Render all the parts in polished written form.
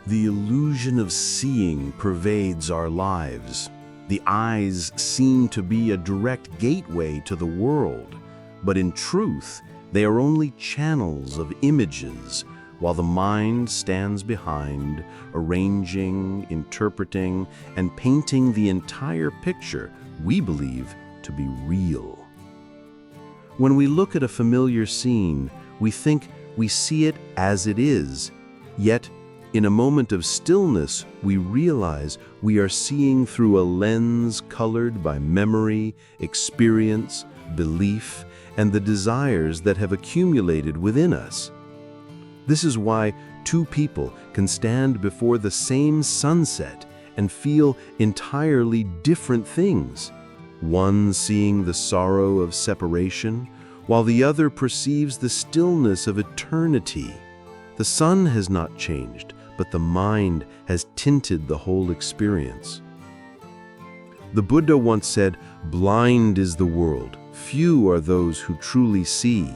The illusion of seeing pervades our lives. The eyes seem to be a direct gateway to the world, but in truth, they are only channels of images, while the mind stands behind, arranging, interpreting, and painting the entire picture we believe to be real. When we look at a familiar scene, we think we see it as it is, yet in a moment of stillness, we realize we are seeing through a lens colored by memory, experience, belief, and the desires that have accumulated within us. This is why two people can stand before the same sunset and feel entirely different things. One seeing the sorrow of separation, while the other perceives the stillness of eternity. The sun has not changed, but the mind has tinted the whole experience. The Buddha once said, "Blind is the world, few are those who truly see,"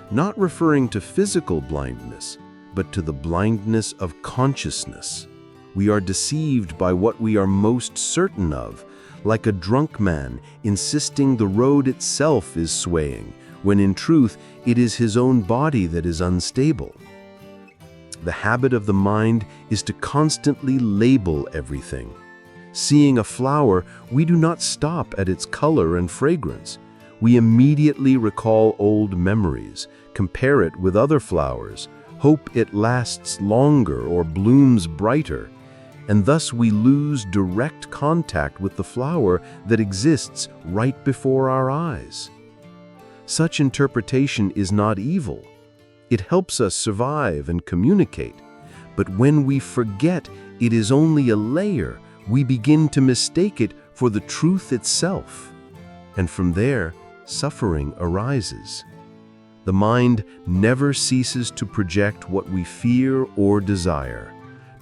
not referring to physical blindness, but to the blindness of consciousness. We are deceived by what we are most certain of, like a drunk man insisting the road itself is swaying, when in truth it is his own body that is unstable. The habit of the mind is to constantly label everything. Seeing a flower, we do not stop at its color and fragrance. We immediately recall old memories, compare it with other flowers, hope it lasts longer or blooms brighter, and thus we lose direct contact with the flower that exists right before our eyes. Such interpretation is not evil. It helps us survive and communicate. But when we forget it is only a layer, we begin to mistake it for the truth itself. And from there, suffering arises. The mind never ceases to project what we fear or desire,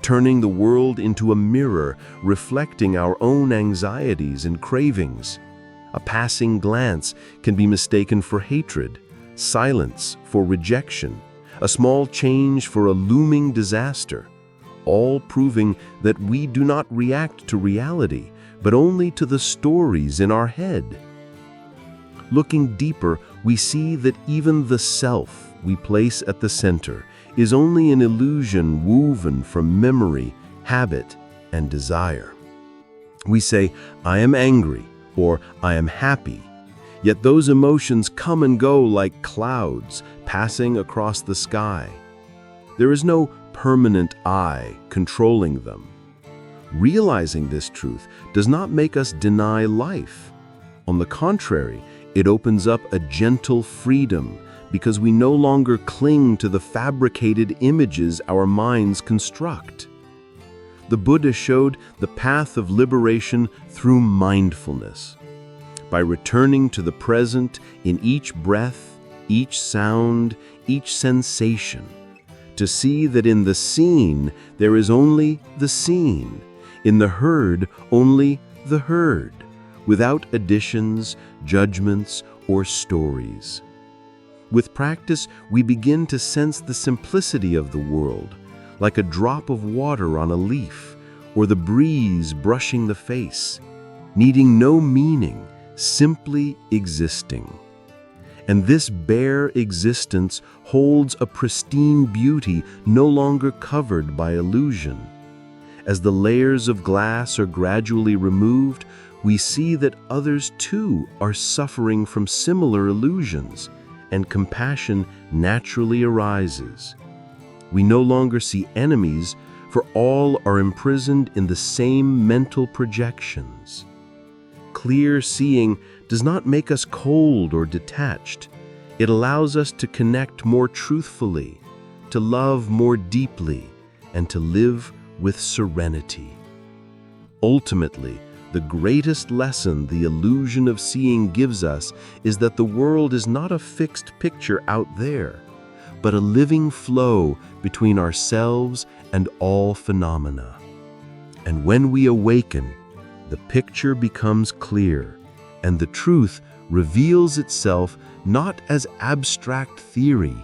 turning the world into a mirror reflecting our own anxieties and cravings. A passing glance can be mistaken for hatred, silence for rejection, a small change for a looming disaster, all proving that we do not react to reality, but only to the stories in our head. Looking deeper, we see that even the self we place at the center is only an illusion woven from memory, habit, and desire. We say, "I am angry," or "I am happy," yet those emotions come and go like clouds passing across the sky. There is no permanent I controlling them. Realizing this truth does not make us deny life. On the contrary, it opens up a gentle freedom because we no longer cling to the fabricated images our minds construct. The Buddha showed the path of liberation through mindfulness. By returning to the present in each breath, each sound, each sensation, to see that in the seen there is only the seen, in the heard only the heard, without additions, judgments, or stories. With practice, we begin to sense the simplicity of the world, like a drop of water on a leaf, or the breeze brushing the face, needing no meaning, simply existing. And this bare existence holds a pristine beauty no longer covered by illusion. As the layers of glass are gradually removed, we see that others too are suffering from similar illusions, and compassion naturally arises. We no longer see enemies, for all are imprisoned in the same mental projections. Clear seeing does not make us cold or detached. It allows us to connect more truthfully, to love more deeply, and to live with serenity. Ultimately, the greatest lesson the illusion of seeing gives us is that the world is not a fixed picture out there, but a living flow between ourselves and all phenomena. And when we awaken, the picture becomes clear, and the truth reveals itself not as abstract theory,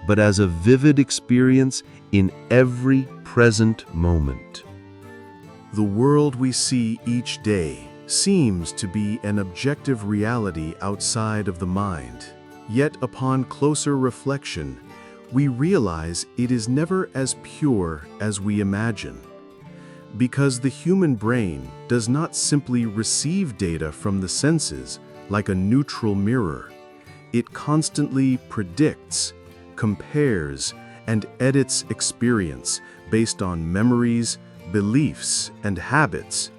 but as a vivid experience in every present moment. The world we see each day seems to be an objective reality outside of the mind. Yet upon closer reflection, we realize it is never as pure as we imagine. Because the human brain does not simply receive data from the senses like a neutral mirror. It constantly predicts, compares, and edits experience based on memories, beliefs, and habits,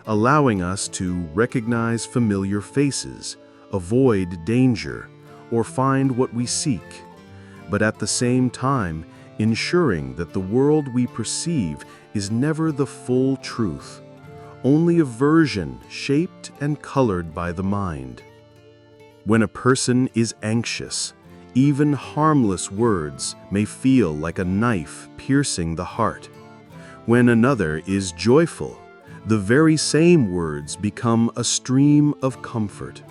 allowing us to recognize familiar faces, avoid danger, or find what we seek, but at the same time ensuring that the world we perceive is never the full truth, only a version shaped and colored by the mind. When a person is anxious, even harmless words may feel like a knife piercing the heart. When another is joyful, the very same words become a stream of comfort.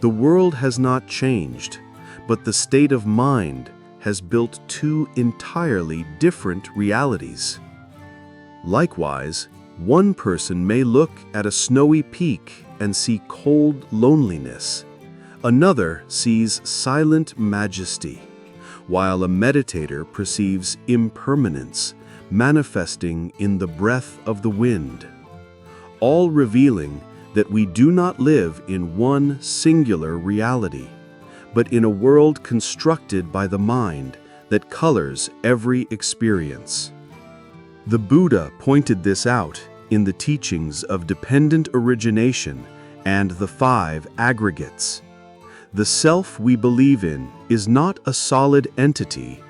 The world has not changed, but the state of mind has built two entirely different realities. Likewise, one person may look at a snowy peak and see cold loneliness. Another sees silent majesty, while a meditator perceives impermanence manifesting in the breath of the wind, all revealing that we do not live in one singular reality, but in a world constructed by the mind that colors every experience. The Buddha pointed this out in the teachings of dependent origination and the five aggregates. The self we believe in is not a solid entity,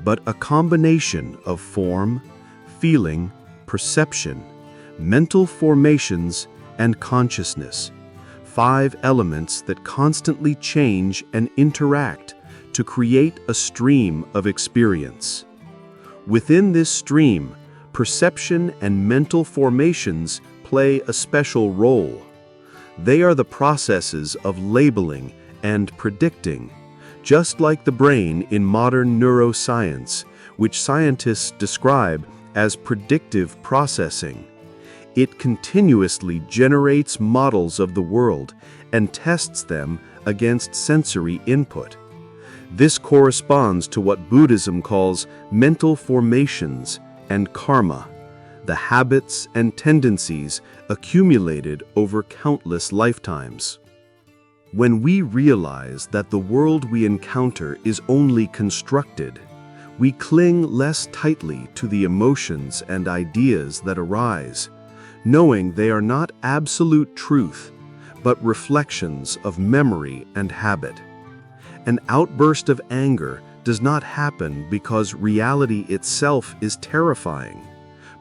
but a combination of form, feeling, perception, mental formations, and consciousness, five elements that constantly change and interact to create a stream of experience. Within this stream, perception and mental formations play a special role. They are the processes of labeling and predicting, just like the brain in modern neuroscience, which scientists describe as predictive processing. It continuously generates models of the world and tests them against sensory input. This corresponds to what Buddhism calls mental formations and karma, the habits and tendencies accumulated over countless lifetimes. When we realize that the world we encounter is only constructed, we cling less tightly to the emotions and ideas that arise, knowing they are not absolute truth, but reflections of memory and habit. An outburst of anger does not happen because reality itself is terrifying,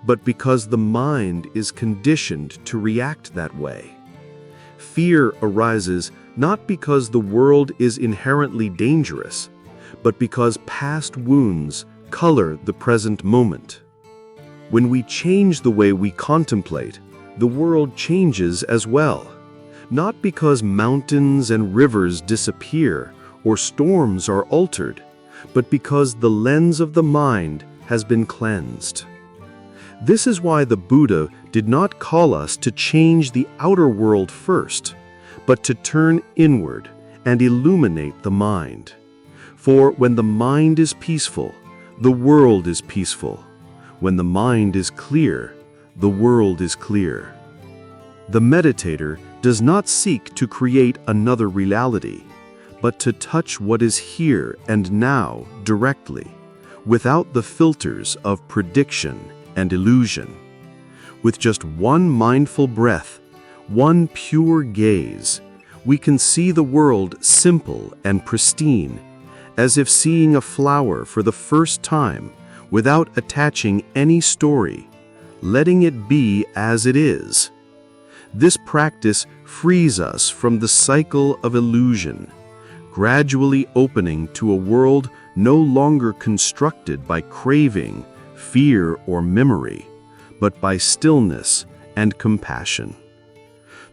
but because the mind is conditioned to react that way. Fear arises not because the world is inherently dangerous, but because past wounds color the present moment. When we change the way we contemplate, the world changes as well, not because mountains and rivers disappear or storms are altered, but because the lens of the mind has been cleansed. This is why the Buddha did not call us to change the outer world first, but to turn inward and illuminate the mind. For when the mind is peaceful, the world is peaceful. When the mind is clear, the world is clear. The meditator does not seek to create another reality, but to touch what is here and now directly, without the filters of prediction and illusion. With just one mindful breath, one pure gaze, we can see the world simple and pristine, as if seeing a flower for the first time without attaching any story, letting it be as it is. This practice frees us from the cycle of illusion, gradually opening to a world no longer constructed by craving, fear, or memory, but by stillness and compassion.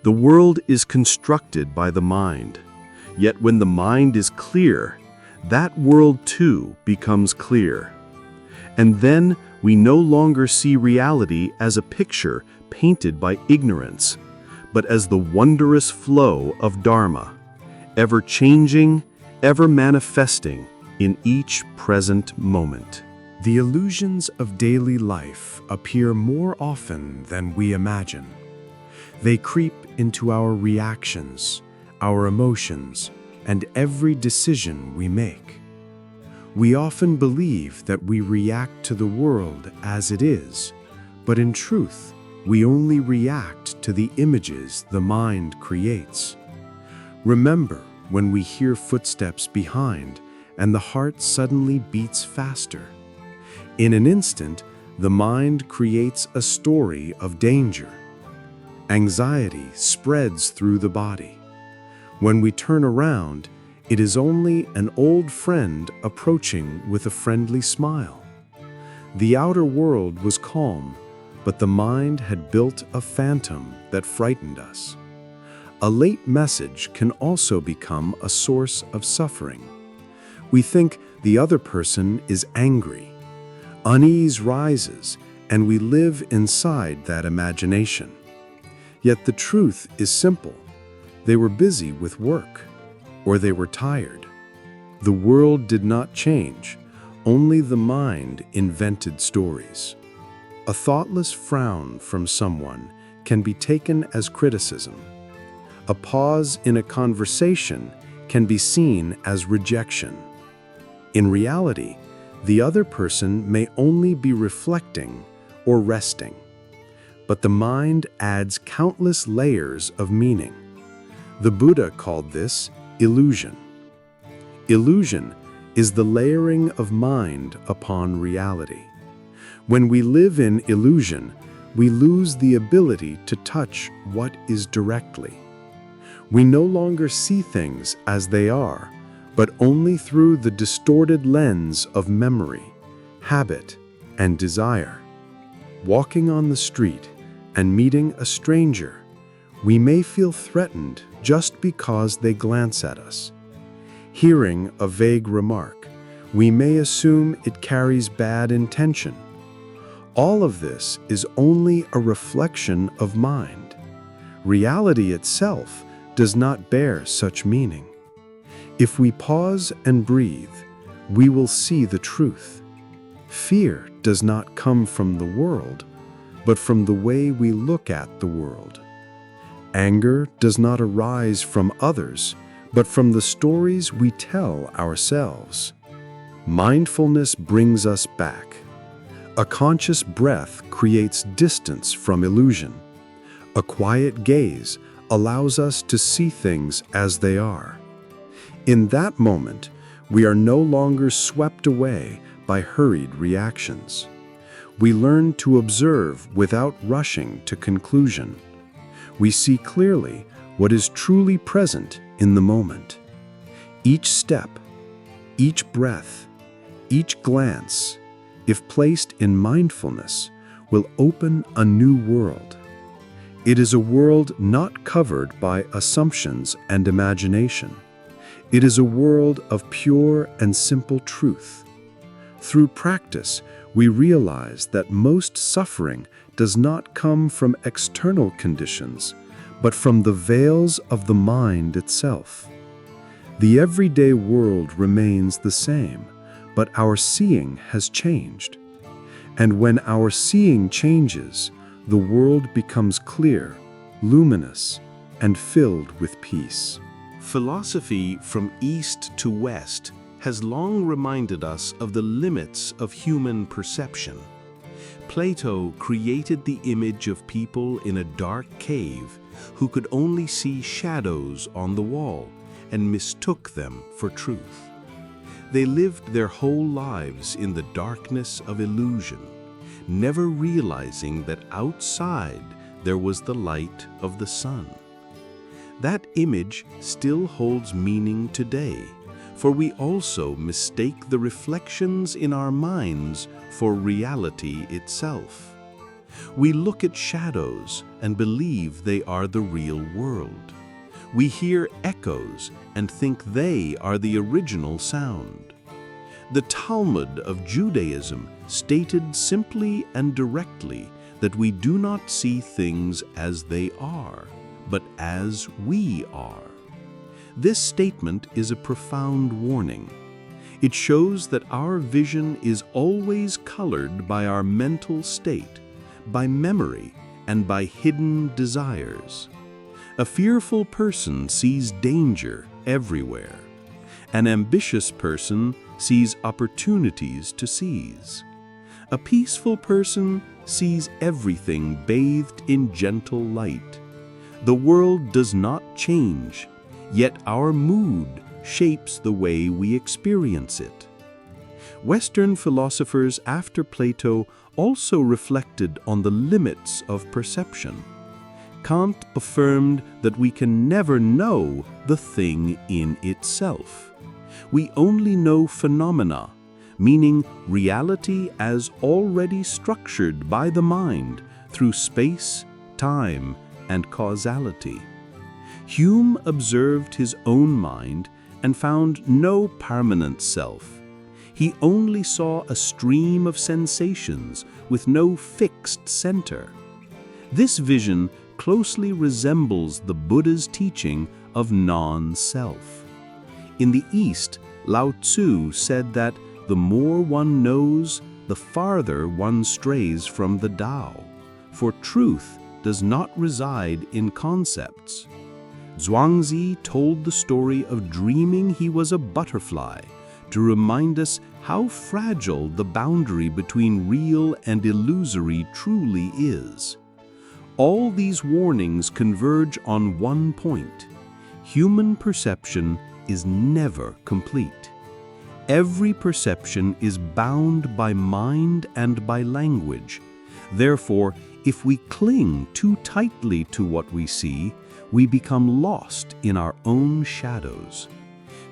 The world is constructed by the mind, yet when the mind is clear, that world too becomes clear. And then we no longer see reality as a picture painted by ignorance, but as the wondrous flow of Dharma, ever changing, ever manifesting in each present moment. The illusions of daily life appear more often than we imagine. They creep into our reactions, our emotions, and every decision we make. We often believe that we react to the world as it is, but in truth, we only react to the images the mind creates. Remember when we hear footsteps behind and the heart suddenly beats faster. In an instant, the mind creates a story of danger. Anxiety spreads through the body. When we turn around, it is only an old friend approaching with a friendly smile. The outer world was calm, but the mind had built a phantom that frightened us. A late message can also become a source of suffering. We think the other person is angry. Unease rises, and we live inside that imagination. Yet the truth is simple. They were busy with work, or they were tired. The world did not change, only the mind invented stories. A thoughtless frown from someone can be taken as criticism. A pause in a conversation can be seen as rejection. In reality, the other person may only be reflecting or resting, but the mind adds countless layers of meaning. The Buddha called this illusion. Illusion is the layering of mind upon reality. When we live in illusion, we lose the ability to touch what is directly. We no longer see things as they are, but only through the distorted lens of memory, habit, and desire. Walking on the street and meeting a stranger, we may feel threatened just because they glance at us. Hearing a vague remark, we may assume it carries bad intention. All of this is only a reflection of mind. Reality itself does not bear such meaning. If we pause and breathe, we will see the truth. Fear does not come from the world, but from the way we look at the world. Anger does not arise from others, but from the stories we tell ourselves. Mindfulness brings us back. A conscious breath creates distance from illusion. A quiet gaze allows us to see things as they are. In that moment, we are no longer swept away by hurried reactions. We learn to observe without rushing to conclusion. We see clearly what is truly present in the moment. Each step, each breath, each glance, if placed in mindfulness, will open a new world. It is a world not covered by assumptions and imagination. It is a world of pure and simple truth. Through practice, we realize that most suffering does not come from external conditions, but from the veils of the mind itself. The everyday world remains the same, but our seeing has changed. And when our seeing changes, the world becomes clear, luminous, and filled with peace. Philosophy from east to west has long reminded us of the limits of human perception. Plato created the image of people in a dark cave who could only see shadows on the wall and mistook them for truth. They lived their whole lives in the darkness of illusion, never realizing that outside there was the light of the sun. That image still holds meaning today, for we also mistake the reflections in our minds for reality itself. We look at shadows and believe they are the real world. We hear echoes and think they are the original sound. The Talmud of Judaism stated simply and directly that we do not see things as they are, but as we are. This statement is a profound warning. It shows that our vision is always colored by our mental state, by memory, and by hidden desires. A fearful person sees danger everywhere. An ambitious person sees opportunities to seize. A peaceful person sees everything bathed in gentle light. The world does not change, yet our mood shapes the way we experience it. Western philosophers after Plato also reflected on the limits of perception. Kant affirmed that we can never know the thing in itself. We only know phenomena, meaning reality as already structured by the mind through space, time, and causality. Hume observed his own mind and found no permanent self. He only saw a stream of sensations with no fixed center. This vision closely resembles the Buddha's teaching of non-self. In the East, Lao Tzu said that the more one knows, the farther one strays from the Tao, for truth does not reside in concepts. Zhuangzi told the story of dreaming he was a butterfly to remind us how fragile the boundary between real and illusory truly is. All these warnings converge on one point: human perception is never complete. Every perception is bound by mind and by language. Therefore, if we cling too tightly to what we see, we become lost in our own shadows.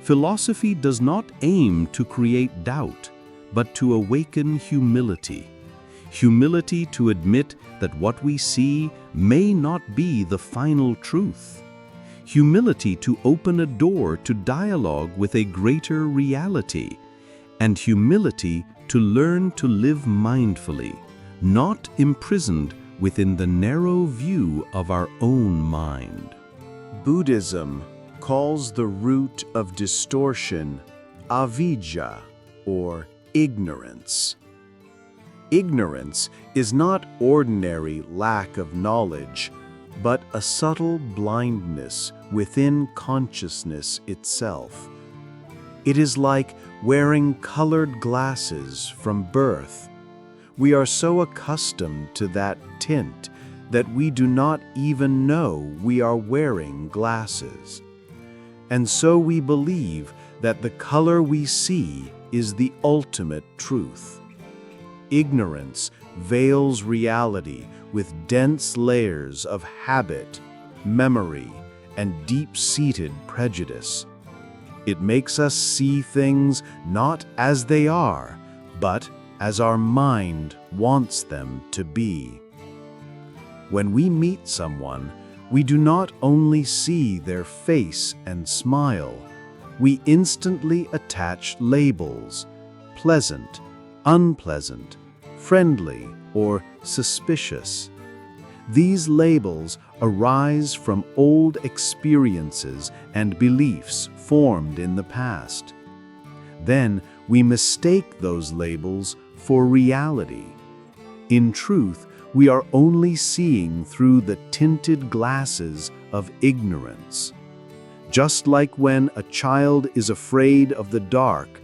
Philosophy does not aim to create doubt, but to awaken humility. Humility to admit that what we see may not be the final truth. Humility to open a door to dialogue with a greater reality. And humility to learn to live mindfully, not imprisoned within the narrow view of our own mind. Buddhism calls the root of distortion avidya, or ignorance. Ignorance is not ordinary lack of knowledge, but a subtle blindness within consciousness itself. It is like wearing colored glasses from birth. We are so accustomed to that tint that we do not even know we are wearing glasses. And so we believe that the color we see is the ultimate truth. Ignorance veils reality with dense layers of habit, memory, and deep-seated prejudice. It makes us see things not as they are, but as our mind wants them to be. When we meet someone, we do not only see their face and smile, we instantly attach labels: pleasant, unpleasant, friendly, or suspicious. These labels arise from old experiences and beliefs formed in the past. Then we mistake those labels for reality. In truth, we are only seeing through the tinted glasses of ignorance. Just like when a child is afraid of the dark,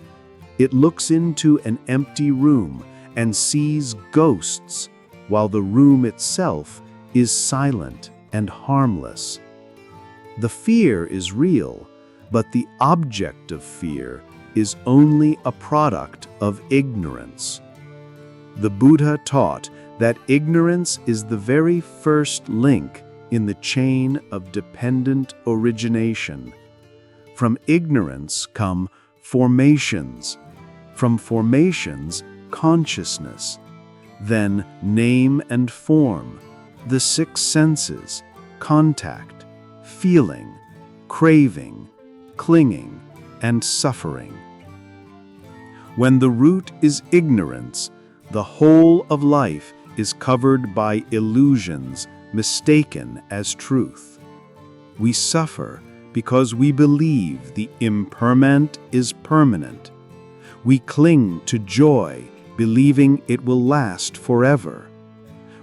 it looks into an empty room and sees ghosts, while the room itself is silent and harmless. The fear is real, but the object of fear is only a product of ignorance. The Buddha taught that ignorance is the very first link in the chain of dependent origination. From ignorance come formations. From formations, consciousness. Then name and form, the six senses, contact, feeling, craving, clinging, and suffering. When the root is ignorance, the whole of life is covered by illusions mistaken as truth. We suffer because we believe the impermanent is permanent. We cling to joy, believing it will last forever.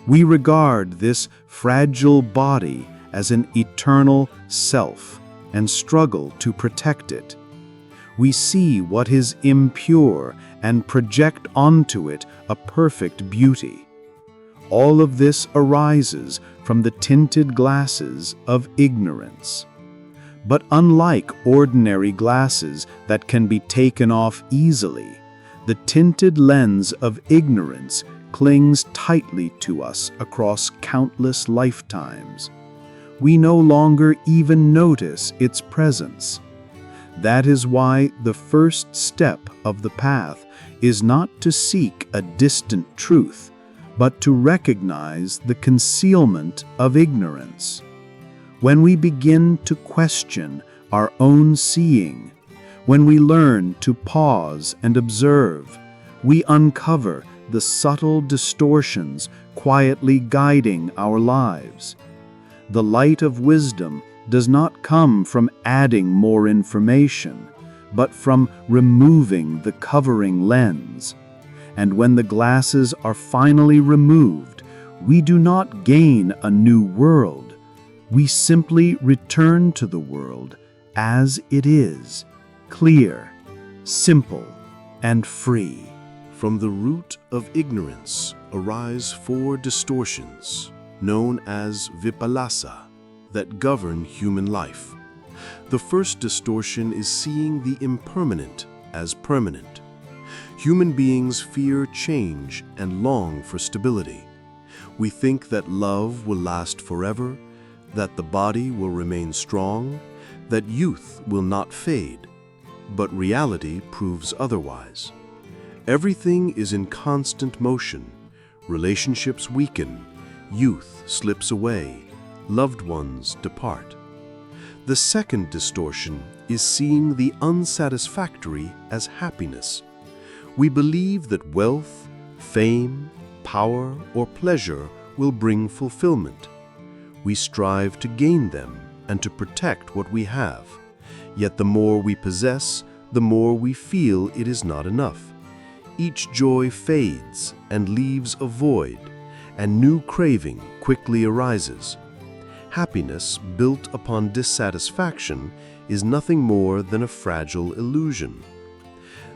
We regard this fragile body as an eternal self and struggle to protect it. We see what is impure and project onto it a perfect beauty. All of this arises from the tinted glasses of ignorance. But unlike ordinary glasses that can be taken off easily, the tinted lens of ignorance clings tightly to us across countless lifetimes. We no longer even notice its presence. That is why the first step of the path is not to seek a distant truth, but to recognize the concealment of ignorance. When we begin to question our own seeing, when we learn to pause and observe, we uncover the subtle distortions quietly guiding our lives. The light of wisdom does not come from adding more information, but from removing the covering lens. And when the glasses are finally removed, we do not gain a new world. We simply return to the world as it is, clear, simple, and free. From the root of ignorance arise 4 distortions, known as vipallasa, that govern human life. The first distortion is seeing the impermanent as permanent. Human beings fear change and long for stability. We think that love will last forever, that the body will remain strong, that youth will not fade. But reality proves otherwise. Everything is in constant motion. Relationships weaken, youth slips away, loved ones depart. The second distortion is seeing the unsatisfactory as happiness. We believe that wealth, fame, power, or pleasure will bring fulfillment. We strive to gain them and to protect what we have. Yet the more we possess, the more we feel it is not enough. Each joy fades and leaves a void, and new craving quickly arises. Happiness built upon dissatisfaction is nothing more than a fragile illusion.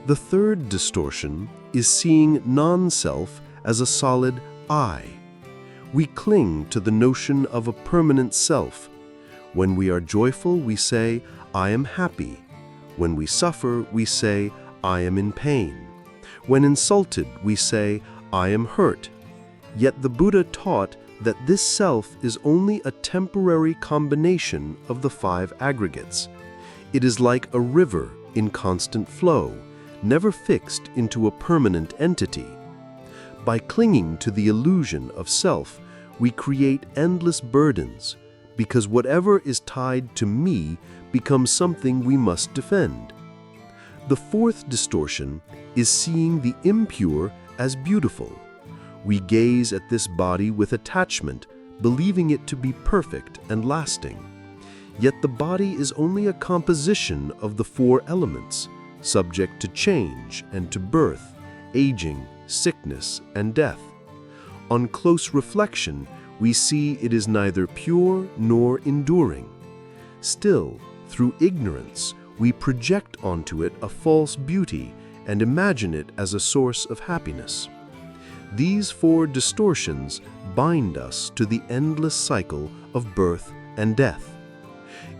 The third distortion is seeing non-self as a solid I. We cling to the notion of a permanent self. When we are joyful, we say, I am happy. When we suffer, we say, I am in pain. When insulted, we say, I am hurt. Yet the Buddha taught that this self is only a temporary combination of the 5 aggregates. It is like a river in constant flow, never fixed into a permanent entity. By clinging to the illusion of self, we create endless burdens, because whatever is tied to me becomes something we must defend. The fourth distortion is seeing the impure as beautiful. We gaze at this body with attachment, believing it to be perfect and lasting. Yet the body is only a composition of the 4 elements, subject to change and to birth, aging, sickness, and death. On close reflection, we see it is neither pure nor enduring. Still, through ignorance, we project onto it a false beauty and imagine it as a source of happiness. These 4 distortions bind us to the endless cycle of birth and death.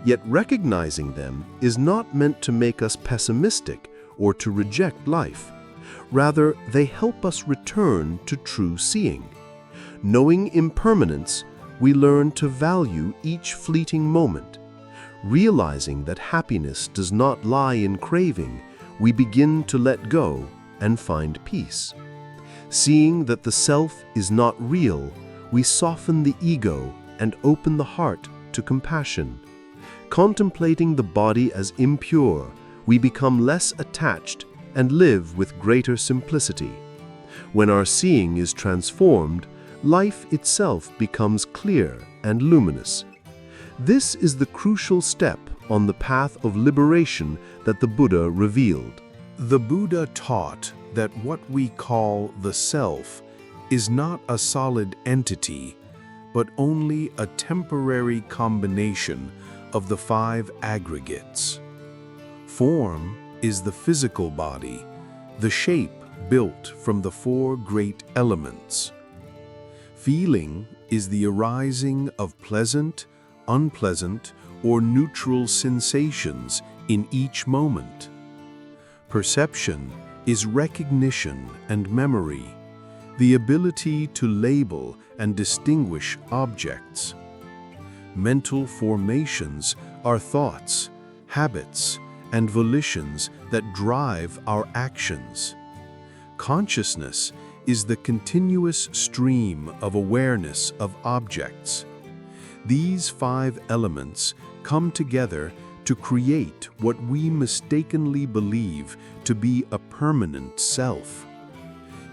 Yet recognizing them is not meant to make us pessimistic or to reject life. Rather, they help us return to true seeing. Knowing impermanence, we learn to value each fleeting moment. Realizing that happiness does not lie in craving, we begin to let go and find peace. Seeing that the self is not real, we soften the ego and open the heart to compassion. Contemplating the body as impure, we become less attached and live with greater simplicity. When our seeing is transformed, life itself becomes clear and luminous. This is the crucial step on the path of liberation that the Buddha revealed. The Buddha taught that what we call the self is not a solid entity, but only a temporary combination of the 5 aggregates. Form is the physical body, the shape built from the 4 great elements. Feeling is the arising of pleasant, unpleasant, or neutral sensations in each moment. Perception is recognition and memory, the ability to label and distinguish objects. Mental formations are thoughts, habits, and volitions that drive our actions. Consciousness is the continuous stream of awareness of objects. These 5 elements come together to create what we mistakenly believe to be a permanent self.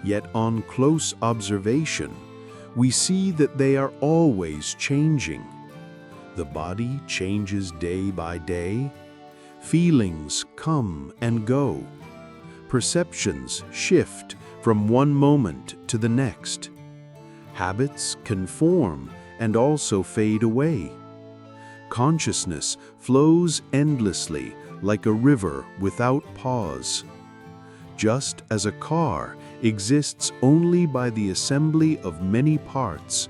Yet on close observation, we see that they are always changing. The body changes day by day. Feelings come and go. Perceptions shift from one moment to the next. Habits can form and also fade away. Consciousness flows endlessly like a river without pause. Just as a car exists only by the assembly of many parts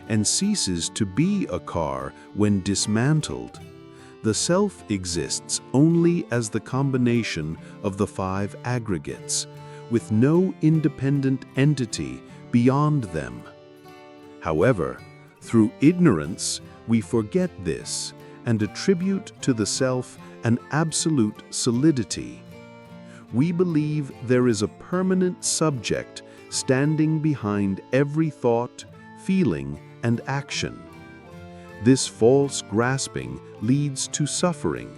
and ceases to be a car when dismantled, the self exists only as the combination of the 5 aggregates, with no independent entity beyond them. However, through ignorance, we forget this and attribute to the self an absolute solidity. We believe there is a permanent subject standing behind every thought, feeling, and action. This false grasping leads to suffering.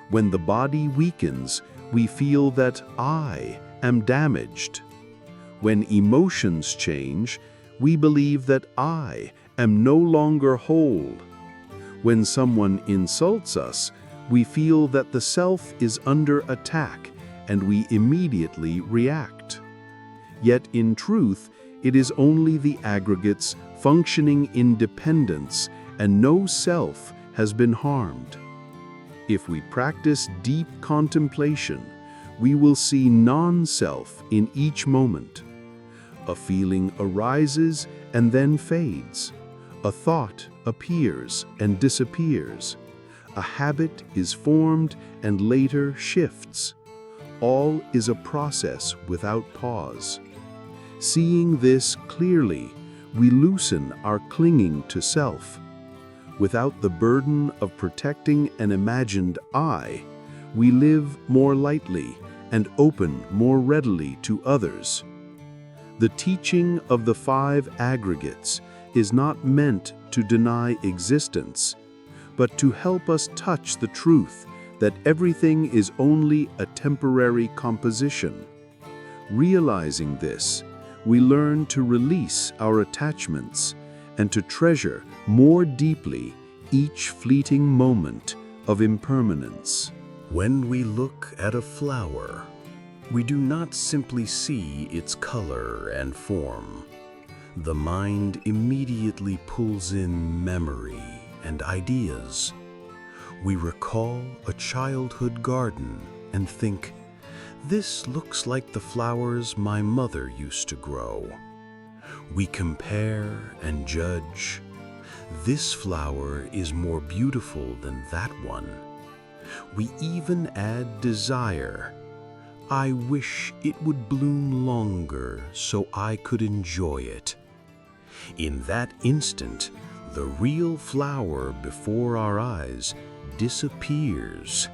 When the body weakens, we feel that I am damaged. When emotions change, we believe that I am no longer whole. When someone insults us, we feel that the self is under attack and we immediately react. Yet in truth, it is only the aggregates functioning in dependence and no self has been harmed. If we practice deep contemplation, we will see non-self in each moment. A feeling arises and then fades. A thought appears and disappears. A habit is formed and later shifts. All is a process without pause. Seeing this clearly, we loosen our clinging to self. Without the burden of protecting an imagined I, we live more lightly and open more readily to others. The teaching of the 5 aggregates is not meant to deny existence, but to help us touch the truth that everything is only a temporary composition. Realizing this, we learn to release our attachments and to treasure more deeply each fleeting moment of impermanence. When we look at a flower, we do not simply see its color and form. The mind immediately pulls in memory and ideas. We recall a childhood garden and think, "This looks like the flowers my mother used to grow." We compare and judge. "This flower is more beautiful than that one." We even add desire. "I wish it would bloom longer so I could enjoy it." In that instant, the real flower before our eyes disappears.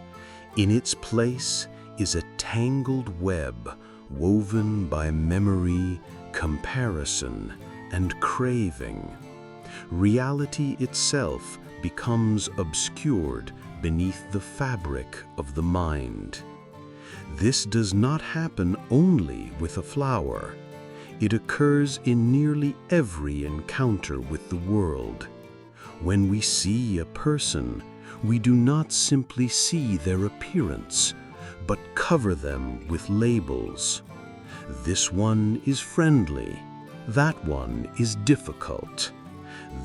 In its place is a tangled web woven by memory, comparison, and craving. Reality itself becomes obscured beneath the fabric of the mind. This does not happen only with a flower. It occurs in nearly every encounter with the world. When we see a person, we do not simply see their appearance, but cover them with labels. This one is friendly. That one is difficult.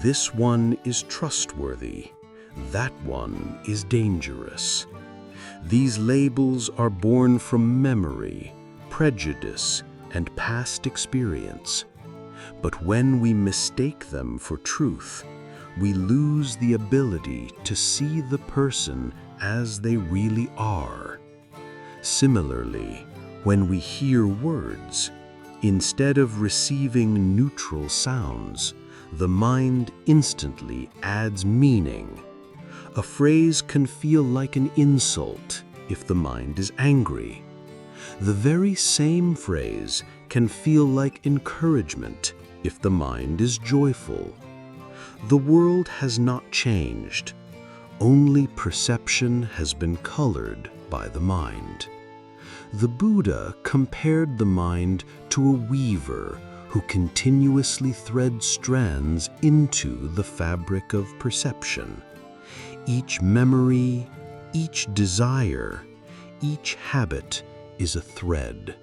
This one is trustworthy. That one is dangerous. These labels are born from memory, prejudice, and past experience. But when we mistake them for truth, we lose the ability to see the person as they really are. Similarly, when we hear words, instead of receiving neutral sounds, the mind instantly adds meaning. A phrase can feel like an insult if the mind is angry. The very same phrase can feel like encouragement if the mind is joyful. The world has not changed. Only perception has been colored by the mind. The Buddha compared the mind to a weaver who continuously threads strands into the fabric of perception. Each memory, each desire, each habit is a thread.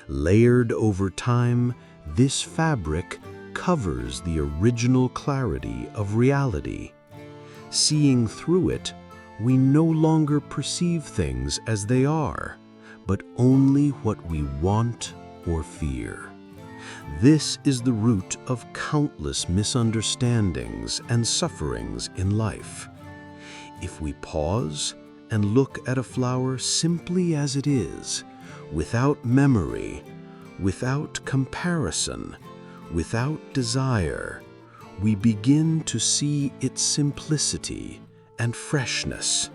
Layered over time, this fabric covers the original clarity of reality. Seeing through it, we no longer perceive things as they are, but only what we want or fear. This is the root of countless misunderstandings and sufferings in life. If we pause and look at a flower simply as it is, without memory, without comparison, without desire, we begin to see its simplicity and freshness.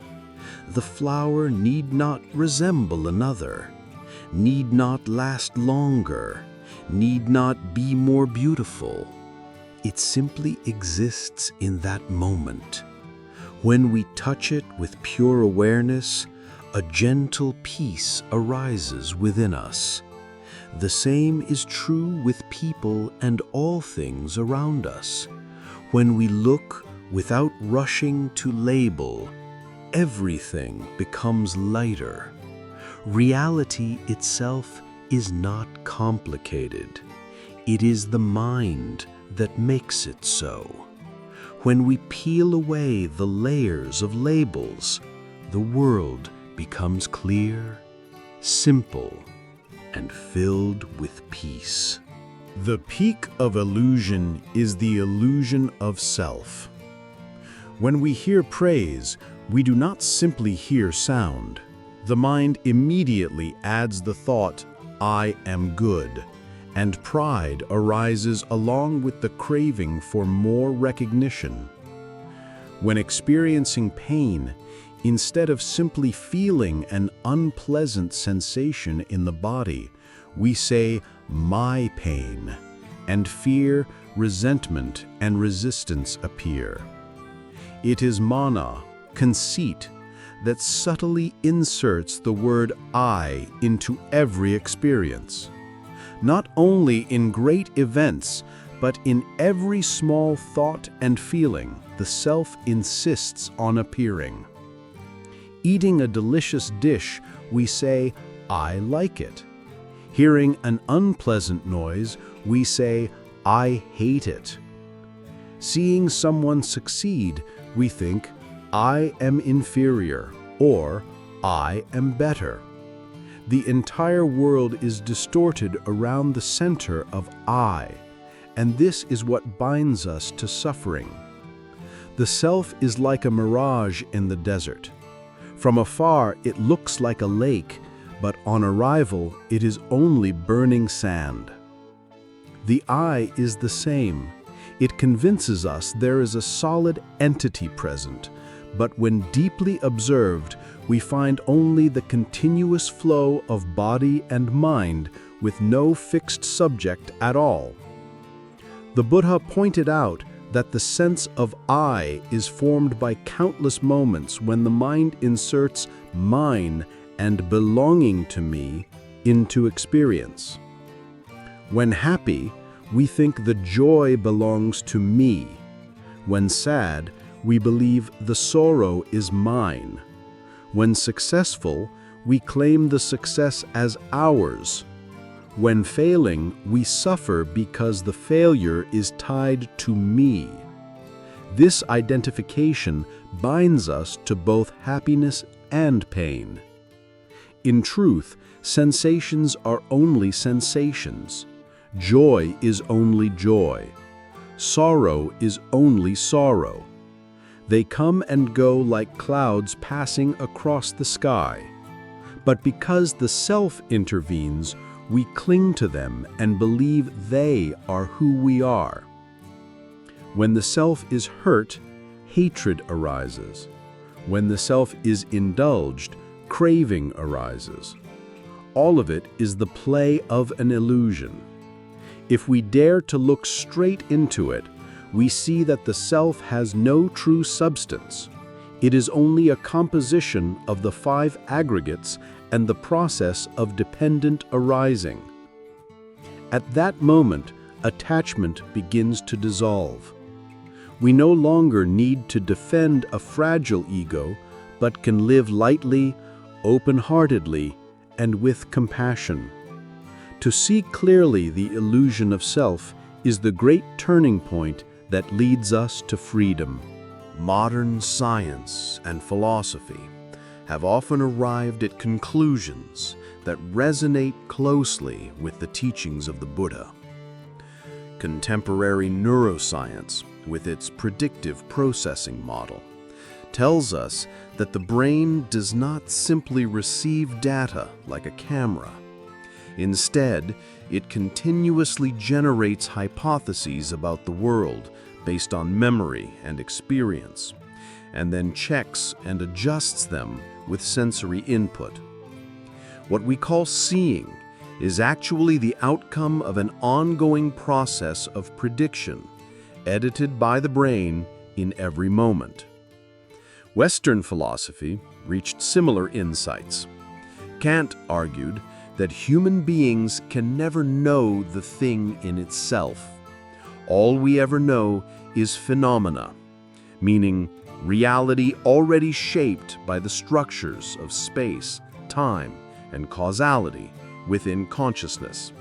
The flower need not resemble another, need not last longer, need not be more beautiful. It simply exists in that moment. When we touch it with pure awareness, a gentle peace arises within us. The same is true with people and all things around us. When we look without rushing to label, everything becomes lighter. Reality itself is not complicated. It is the mind that makes it so. When we peel away the layers of labels, the world becomes clear, simple, and filled with peace. The peak of illusion is the illusion of self. When we hear praise, we do not simply hear sound. The mind immediately adds the thought, "I am good," and pride arises along with the craving for more recognition. When experiencing pain, instead of simply feeling an unpleasant sensation in the body, we say, "my pain," and fear, resentment, and resistance appear. It is mana, conceit, that subtly inserts the word "I" into every experience. Not only in great events, but in every small thought and feeling, the self insists on appearing. Eating a delicious dish, we say, "I like it." Hearing an unpleasant noise, we say, "I hate it." Seeing someone succeed, we think, "I am inferior," or "I am better." The entire world is distorted around the center of I, and this is what binds us to suffering. The self is like a mirage in the desert. From afar, it looks like a lake, but on arrival, it is only burning sand. The I is the same. It convinces us there is a solid entity present, but when deeply observed, we find only the continuous flow of body and mind with no fixed subject at all. The Buddha pointed out that the sense of I is formed by countless moments when the mind inserts mine and belonging to me into experience. When happy, we think the joy belongs to me. When sad, we believe the sorrow is mine. When successful, we claim the success as ours. When failing, we suffer because the failure is tied to me. This identification binds us to both happiness and pain. In truth, sensations are only sensations. Joy is only joy. Sorrow is only sorrow. They come and go like clouds passing across the sky. But because the self intervenes, we cling to them and believe they are who we are. When the self is hurt, hatred arises. When the self is indulged, craving arises. All of it is the play of an illusion. If we dare to look straight into it, we see that the self has no true substance. It is only a composition of the 5 aggregates and the process of dependent arising. At that moment, attachment begins to dissolve. We no longer need to defend a fragile ego, but can live lightly, open-heartedly, and with compassion. To see clearly the illusion of self is the great turning point that leads us to freedom. Modern science and philosophy have often arrived at conclusions that resonate closely with the teachings of the Buddha. Contemporary neuroscience, with its predictive processing model, tells us that the brain does not simply receive data like a camera. Instead, it continuously generates hypotheses about the world based on memory and experience, and then checks and adjusts them with sensory input. What we call seeing is actually the outcome of an ongoing process of prediction, edited by the brain in every moment. Western philosophy reached similar insights. Kant argued that human beings can never know the thing in itself. All we ever know is phenomena, meaning reality already shaped by the structures of space, time, and causality within consciousness.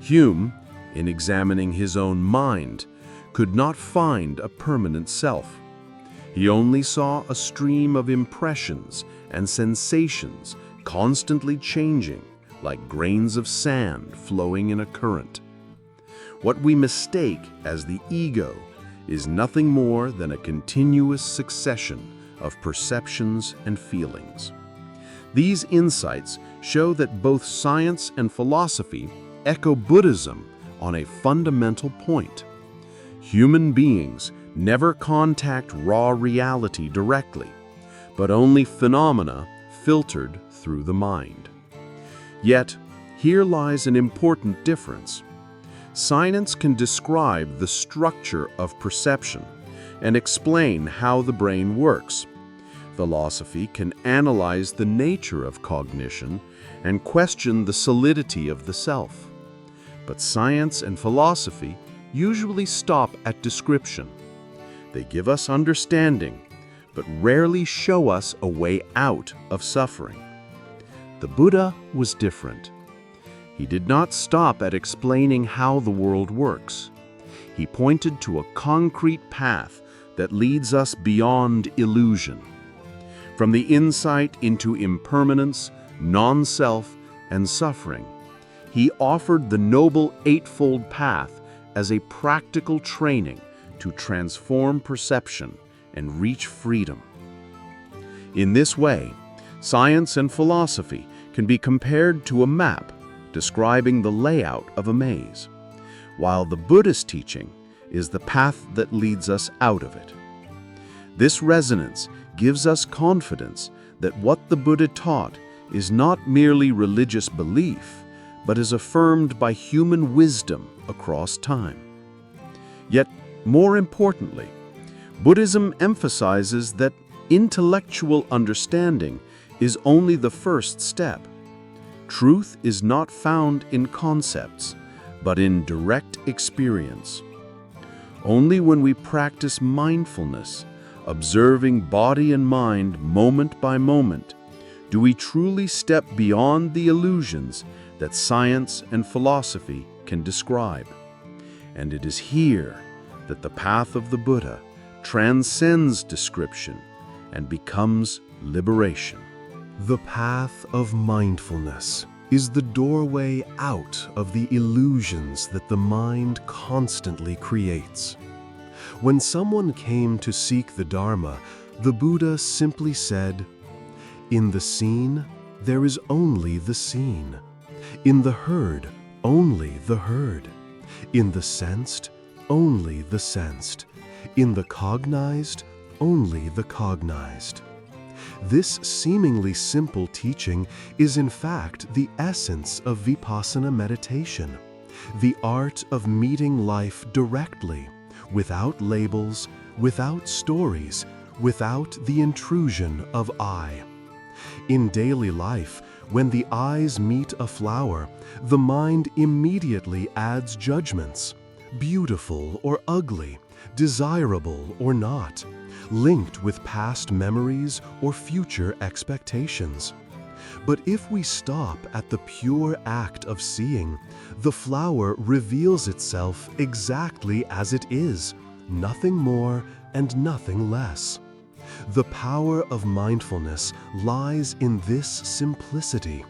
Hume, in examining his own mind, could not find a permanent self. He only saw a stream of impressions and sensations constantly changing, like grains of sand flowing in a current. What we mistake as the ego is nothing more than a continuous succession of perceptions and feelings. These insights show that both science and philosophy echo Buddhism on a fundamental point. Human beings never contact raw reality directly, but only phenomena filtered through the mind. Yet, here lies an important difference. Science can describe the structure of perception and explain how the brain works. Philosophy can analyze the nature of cognition and question the solidity of the self. But science and philosophy usually stop at description. They give us understanding, but rarely show us a way out of suffering. The Buddha was different. He did not stop at explaining how the world works. He pointed to a concrete path that leads us beyond illusion. From the insight into impermanence, non-self, and suffering, he offered the Noble Eightfold Path as a practical training to transform perception and reach freedom. In this way, science and philosophy can be compared to a map describing the layout of a maze, while the Buddhist teaching is the path that leads us out of it. This resonance gives us confidence that what the Buddha taught is not merely religious belief, but is affirmed by human wisdom across time. Yet, More importantly, Buddhism emphasizes that intellectual understanding is only the first step. Truth is not found in concepts, but in direct experience. Only when we practice mindfulness, observing body and mind moment by moment, do we truly step beyond the illusions that science and philosophy can describe. And it is here that the path of the Buddha transcends description and becomes liberation. The path of mindfulness is the doorway out of the illusions that the mind constantly creates. When someone came to seek the Dharma, the Buddha simply said, "In the seen, there is only the seen. In the heard, only the heard. In the sensed, only the sensed. In the cognized, only the cognized." This seemingly simple teaching is in fact the essence of vipassana meditation, the art of meeting life directly, without labels, without stories, without the intrusion of I. In daily life, when the eyes meet a flower, the mind immediately adds judgments, beautiful or ugly, desirable or not, linked with past memories or future expectations. But if we stop at the pure act of seeing, the flower reveals itself exactly as it is, nothing more and nothing less. The power of mindfulness lies in this simplicity.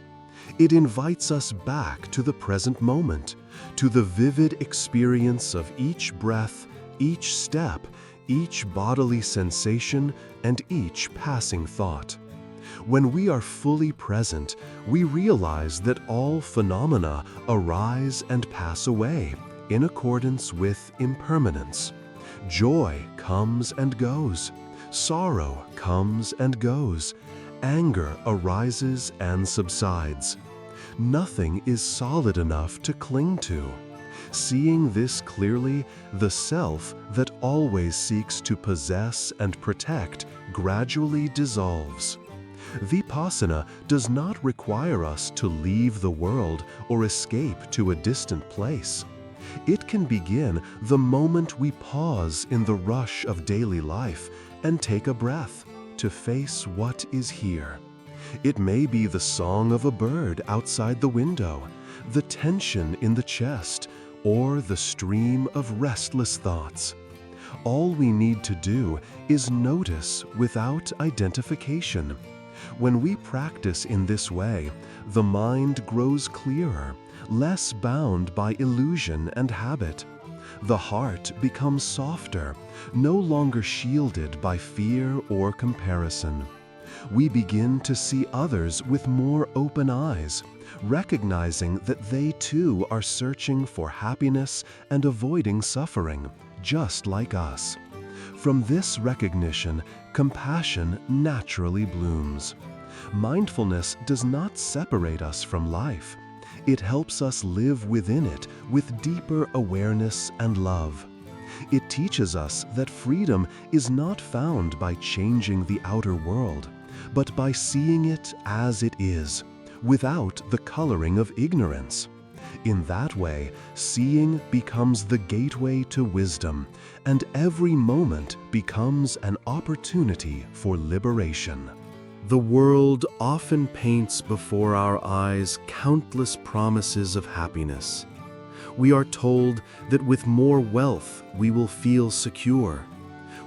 It invites us back to the present moment, to the vivid experience of each breath, each step, each bodily sensation, and each passing thought. When we are fully present, we realize that all phenomena arise and pass away in accordance with impermanence. Joy comes and goes. Sorrow comes and goes. Anger arises and subsides. Nothing is solid enough to cling to. Seeing this clearly, the self that always seeks to possess and protect gradually dissolves. Vipassana does not require us to leave the world or escape to a distant place. It can begin the moment we pause in the rush of daily life and take a breath to face what is here. It may be the song of a bird outside the window, the tension in the chest, or the stream of restless thoughts. All we need to do is notice without identification. When we practice in this way, the mind grows clearer, less bound by illusion and habit. The heart becomes softer, no longer shielded by fear or comparison. We begin to see others with more open eyes, recognizing that they too are searching for happiness and avoiding suffering, just like us. From this recognition, compassion naturally blooms. Mindfulness does not separate us from life. It helps us live within it with deeper awareness and love. It teaches us that freedom is not found by changing the outer world, but by seeing it as it is, without the coloring of ignorance. In that way, seeing becomes the gateway to wisdom, and every moment becomes an opportunity for liberation. The world often paints before our eyes countless promises of happiness. We are told that with more wealth we will feel secure.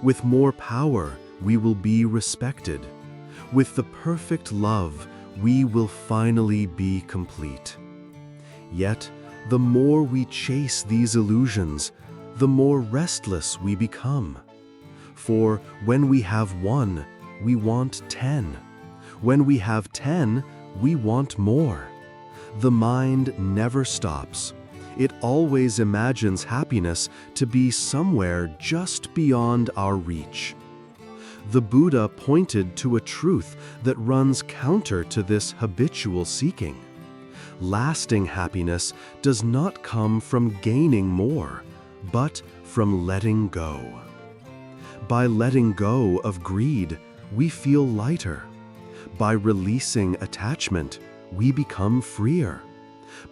With more power we will be respected. With the perfect love we will finally be complete. Yet, the more we chase these illusions, the more restless we become. For when we have one, we want 10. When we have 10, we want more. The mind never stops. It always imagines happiness to be somewhere just beyond our reach. The Buddha pointed to a truth that runs counter to this habitual seeking. Lasting happiness does not come from gaining more, but from letting go. By letting go of greed, we feel lighter. By releasing attachment, we become freer.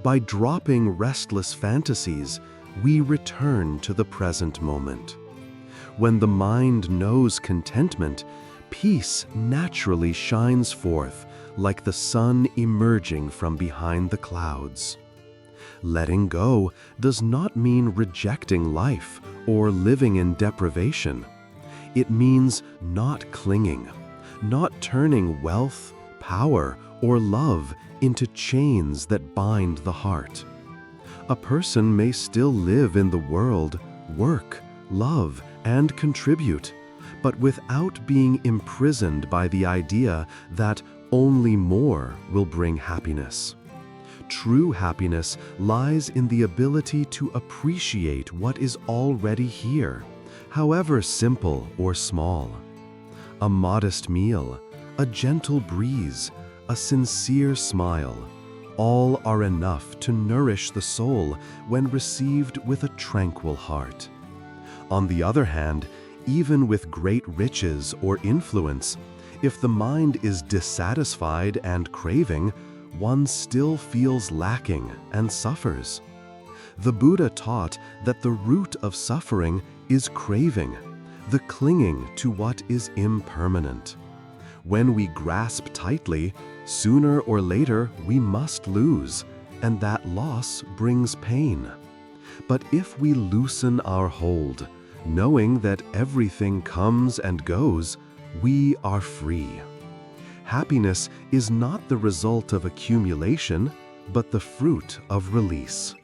By dropping restless fantasies, we return to the present moment. When the mind knows contentment, peace naturally shines forth like the sun emerging from behind the clouds. Letting go does not mean rejecting life or living in deprivation. It means not clinging, not turning wealth, power, or love into chains that bind the heart. A person may still live in the world, work, love, and contribute, but without being imprisoned by the idea that only more will bring happiness. True happiness lies in the ability to appreciate what is already here, however simple or small. A modest meal, a gentle breeze, a sincere smile, all are enough to nourish the soul when received with a tranquil heart. On the other hand, even with great riches or influence, if the mind is dissatisfied and craving, one still feels lacking and suffers. The Buddha taught that the root of suffering is craving, the clinging to what is impermanent. When we grasp tightly, sooner or later we must lose, and that loss brings pain. But if we loosen our hold, knowing that everything comes and goes, we are free. Happiness is not the result of accumulation, but the fruit of release.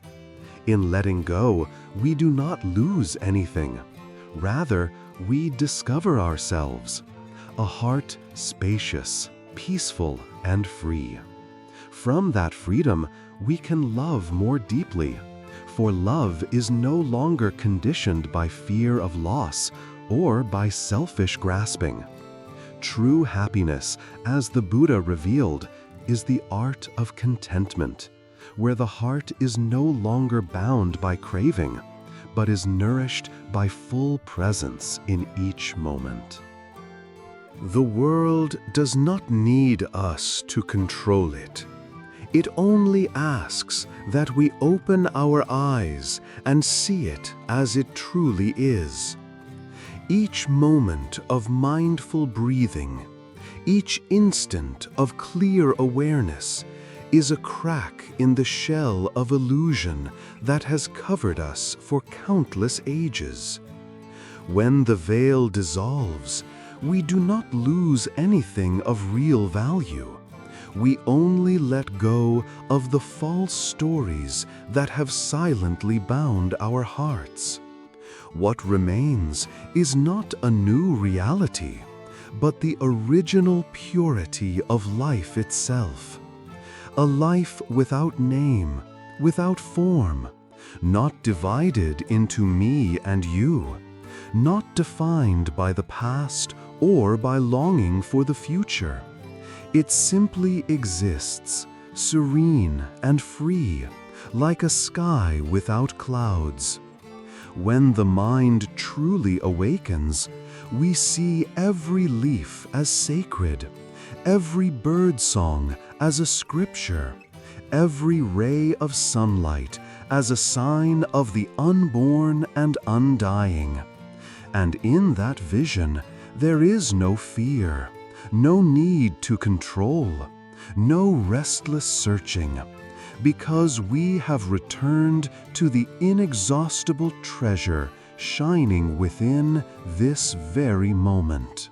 In letting go, we do not lose anything. Rather, we discover ourselves, a heart spacious, peaceful, and free. From that freedom, we can love more deeply, for love is no longer conditioned by fear of loss or by selfish grasping. True happiness, as the Buddha revealed, is the art of contentment, where the heart is no longer bound by craving, but is nourished by full presence in each moment. The world does not need us to control it. It only asks that we open our eyes and see it as it truly is. Each moment of mindful breathing, each instant of clear awareness, is a crack in the shell of illusion that has covered us for countless ages. When the veil dissolves, we do not lose anything of real value. We only let go of the false stories that have silently bound our hearts. What remains is not a new reality, but the original purity of life itself. A life without name, without form, not divided into me and you, not defined by the past or by longing for the future. It simply exists, serene and free, like a sky without clouds. When the mind truly awakens, we see every leaf as sacred, every bird song as a scripture, every ray of sunlight as a sign of the unborn and undying. And in that vision, there is no fear, no need to control, no restless searching, because we have returned to the inexhaustible treasure shining within this very moment.